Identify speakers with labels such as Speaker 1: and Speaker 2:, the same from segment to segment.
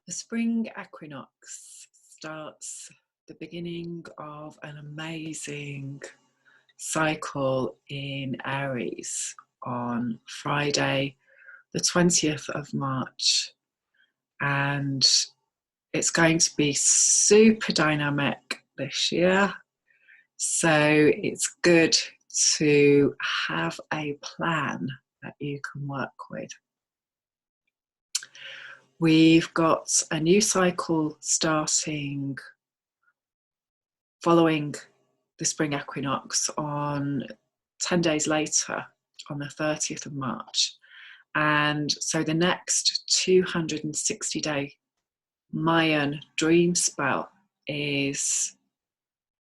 Speaker 1: The spring equinox starts the beginning of an amazing cycle in Aries on Friday, the 20th of March. And it's going to be super dynamic this year. So it's good to have a plan that you can work with. We've got a new cycle starting following the spring equinox on 10 days later, on the 30th of March. And so the next 260-day Mayan dream spell is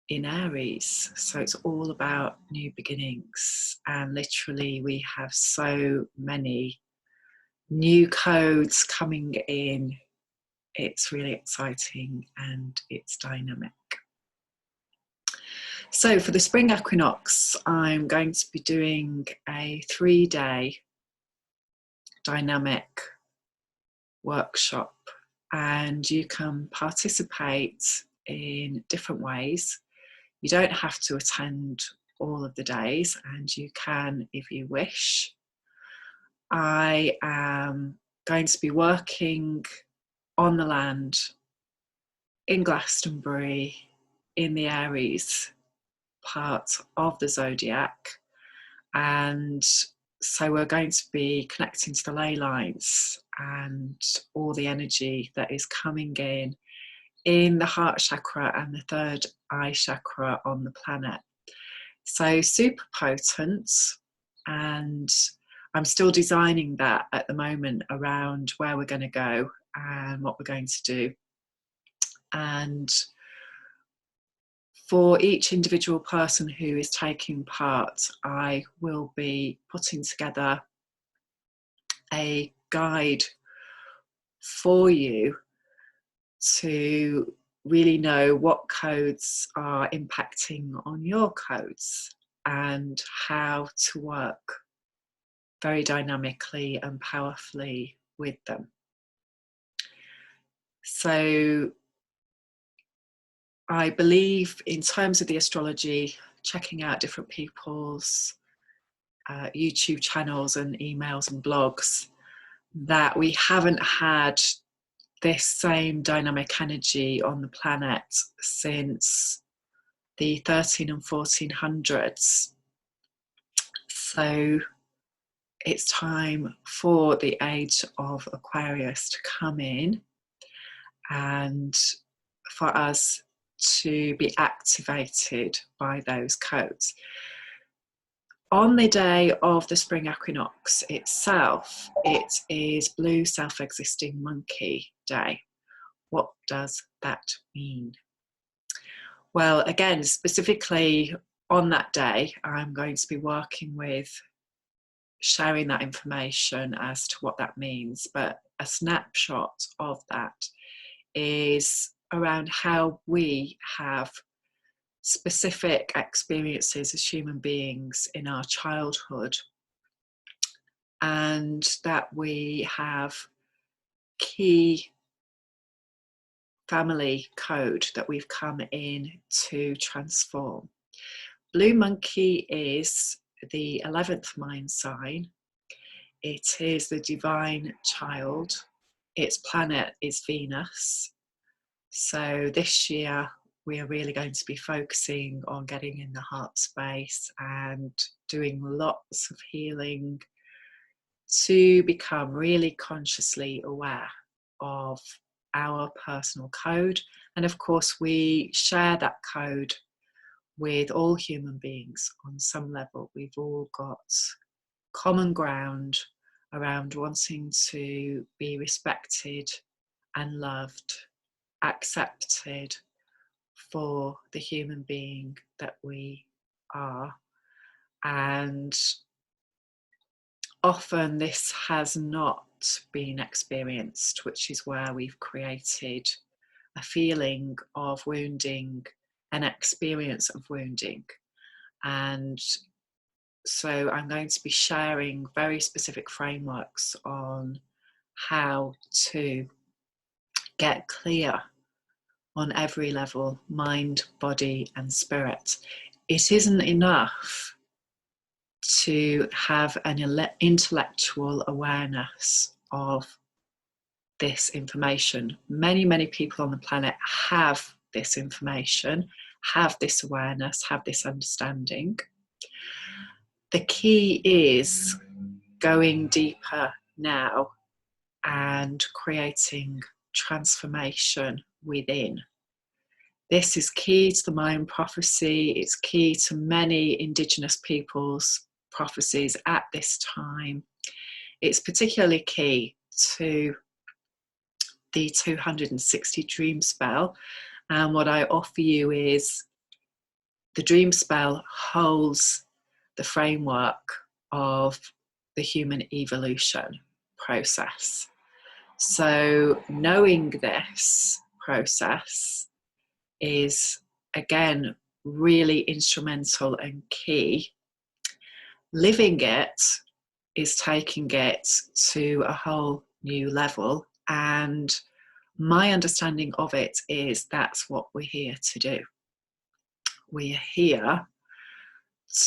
Speaker 1: in Aries. So it's all about new beginnings. And literally we have so many new codes coming in. It's really exciting and it's dynamic. So for the spring equinox, I'm going to be doing a 3-day dynamic workshop, and you can participate in different ways. You don't have to attend all of the days, and you can if you wish. I am going to be working on the land in Glastonbury in the Aries part of the Zodiac, and so we're going to be connecting to the ley lines and all the energy that is coming in the heart chakra and the third eye chakra on the planet. So super potent, and I'm still designing that at the moment around where we're going to go and what we're going to do. And for each individual person who is taking part, I will be putting together a guide for you to really know what codes are impacting on your codes and how to work very dynamically and powerfully with them. So I believe in terms of the astrology, checking out different people's YouTube channels and emails and blogs, that we haven't had this same dynamic energy on the planet since the 13 and 1400s. So it's time for the age of Aquarius to come in and for us to be activated by those codes. On the day of the spring equinox itself, it is Blue Self-Existing Monkey Day. What does that mean? Well, again, specifically on that day, I'm going to be working with sharing that information as to what that means, but a snapshot of that is around how we have specific experiences as human beings in our childhood, and that we have key family code that we've come in to transform. Blue Monkey is the 11th mind sign. It is the divine child. Its planet is Venus. So this year we are really going to be focusing on getting in the heart space and doing lots of healing to become really consciously aware of our personal code. And of course, we share that code with all human beings on some level. We've all got common ground around wanting to be respected and loved, accepted for the human being that we are. And often this has not been experienced, which is where we've created a feeling of wounding, an experience of wounding. And so I'm going to be sharing very specific frameworks on how to get clear on every level, mind, body, and spirit. It isn't enough to have an intellectual awareness of this information. Many, many people on the planet have this information, have this awareness, have this understanding. The key is going deeper now and creating transformation within. This is key to the Mayan prophecy. It's key to many Indigenous peoples' prophecies at this time. It's particularly key to the 260 dream spell. And what I offer you is the dream spell holds the framework of the human evolution process. So knowing this process is, again, really instrumental and key. Living it is taking it to a whole new level, and my understanding of it is that's what we're here to do. We're here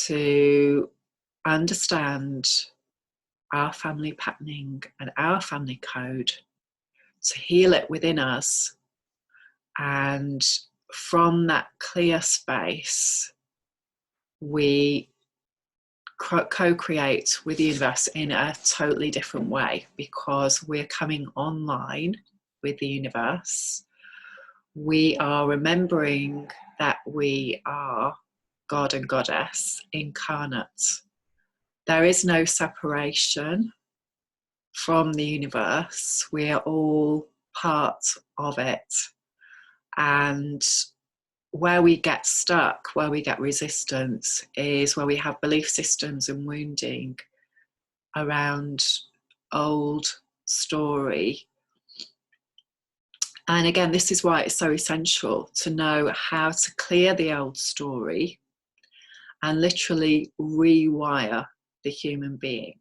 Speaker 1: to understand our family patterning and our family code, to heal it within us, and from that clear space we co-create with the universe in a totally different way, because we're coming online with the universe. We are remembering that we are God and Goddess incarnate. There is no separation from the universe. We are all part of it. And where we get stuck, where we get resistance, is where we have belief systems and wounding around old story. And again, this is why it's so essential to know how to clear the old story and literally rewire the human being.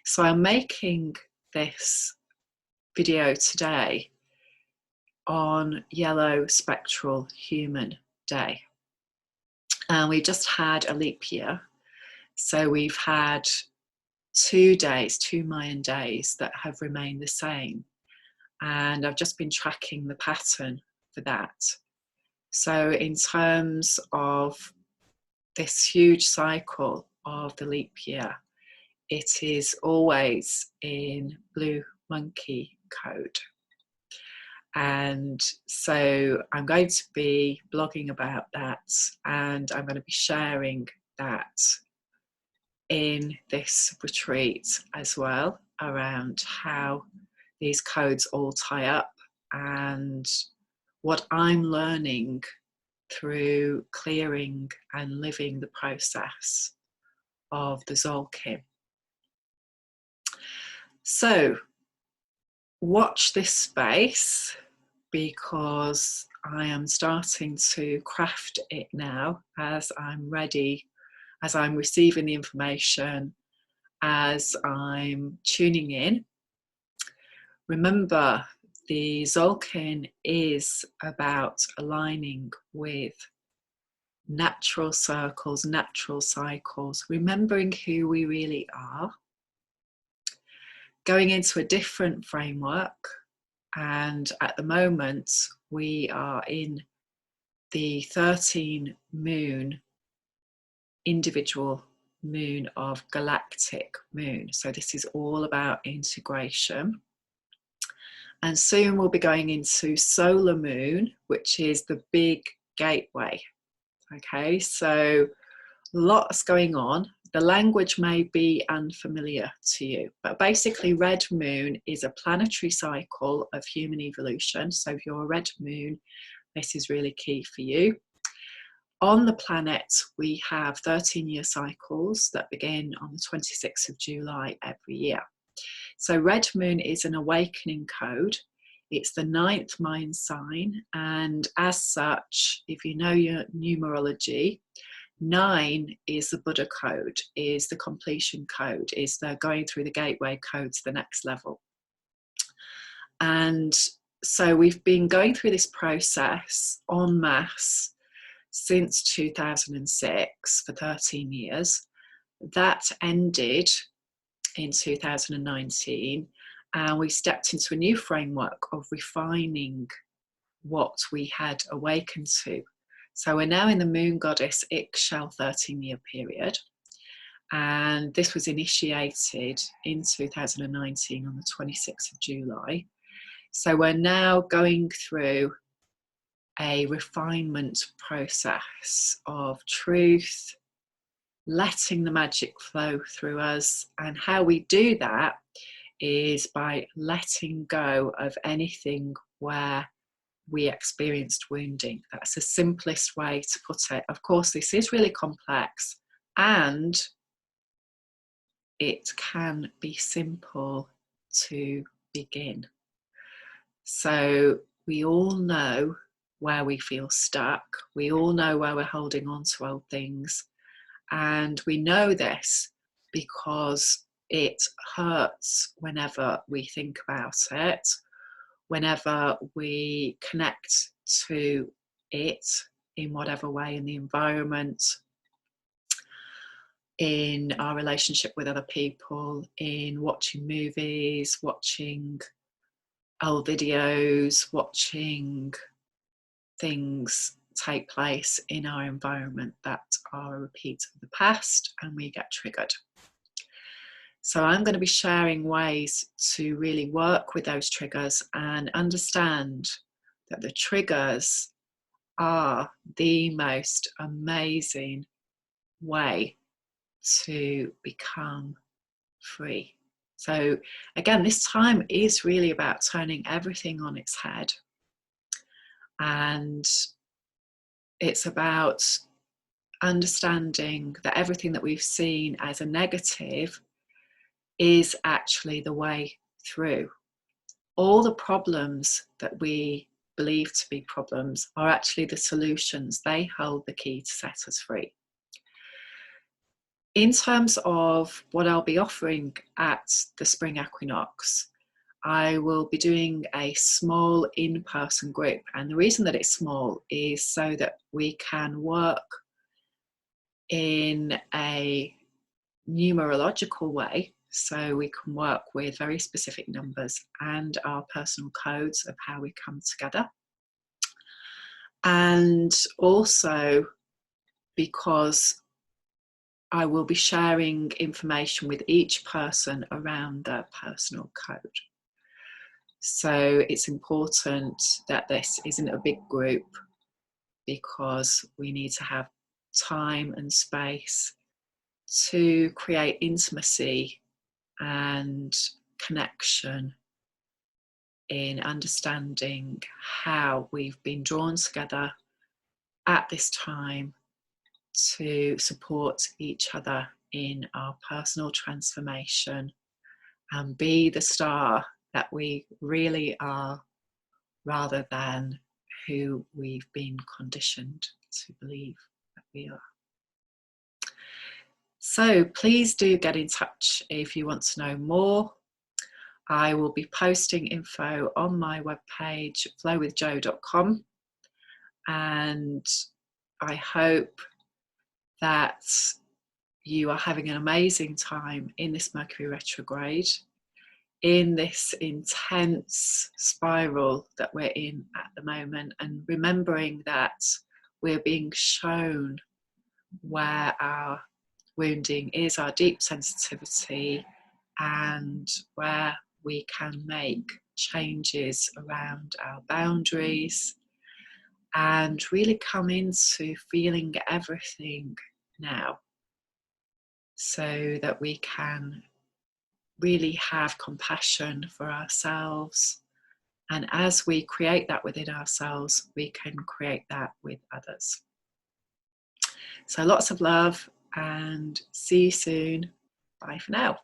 Speaker 1: So I'm making this video today on Yellow Spectral Human Day. And we just had a leap year. So we've had 2 days, 2 Mayan days that have remained the same. And I've just been tracking the pattern for that. So in terms of this huge cycle of the leap year, it is always in blue monkey code. And so I'm going to be blogging about that, and I'm going to be sharing that in this retreat as well, around how these codes all tie up and what I'm learning through clearing and living the process of the Zolkin. So watch this space, because I am starting to craft it now as I'm ready, as I'm receiving the information, as I'm tuning in. Remember, the Zolkin is about aligning with natural circles, natural cycles, remembering who we really are, going into a different framework. And at the moment, we are in the 13 moon, individual moon of galactic moon. So this is all about integration. And soon we'll be going into solar moon, which is the big gateway. Okay, so lots going on. The language may be unfamiliar to you, but basically red moon is a planetary cycle of human evolution. So if you're a red moon, this is really key for you. On the planet, we have 13-year cycles that begin on the 26th of July every year. So red moon is an awakening code. It's the 9th Mayan sign, and as such, if you know your numerology, 9 is the Buddha code, is the completion code, is the going through the gateway code to the next level. And So we've been going through this process en masse since 2006 for 13 years. That ended in 2019, and we stepped into a new framework of refining what we had awakened to. So we're now in the moon goddess Ixchel 13-year period, and this was initiated in 2019 on the 26th of July. So we're now going through a refinement process of truth, letting the magic flow through us. And how we do that is by letting go of anything where we experienced wounding. That's the simplest way to put it. Of course, this is really complex, and it can be simple to begin. So we all know where we feel stuck. We all know where we're holding on to old things. And we know this because it hurts whenever we think about it, whenever we connect to it in whatever way, in the environment, in our relationship with other people, in watching movies, watching old videos, watching things take place in our environment that are a repeat of the past, and we get triggered. So I'm going to be sharing ways to really work with those triggers and understand that the triggers are the most amazing way to become free. So again, this time is really about turning everything on its head. And it's about understanding that everything that we've seen as a negative is actually the way through. All the problems that we believe to be problems are actually the solutions. They hold the key to set us free. In terms of what I'll be offering at the Spring Equinox, I will be doing a small in-person group. And the reason that it's small is so that we can work in a numerological way. So we can work with very specific numbers and our personal codes of how we come together. And also because I will be sharing information with each person around their personal code. So it's important that this isn't a big group, because we need to have time and space to create intimacy and connection in understanding how we've been drawn together at this time to support each other in our personal transformation and be the star that we really are, rather than who we've been conditioned to believe that we are. So please do get in touch if you want to know more. I will be posting info on my webpage, flowwithjo.com, and I hope that you are having an amazing time in this Mercury retrograde, in this intense spiral that we're in at the moment, and remembering that we're being shown where our wounding is, our deep sensitivity, and where we can make changes around our boundaries and really come into feeling everything now, so that we can really have compassion for ourselves. And as we create that within ourselves, we can create that with others. So lots of love, and see you soon. Bye for now.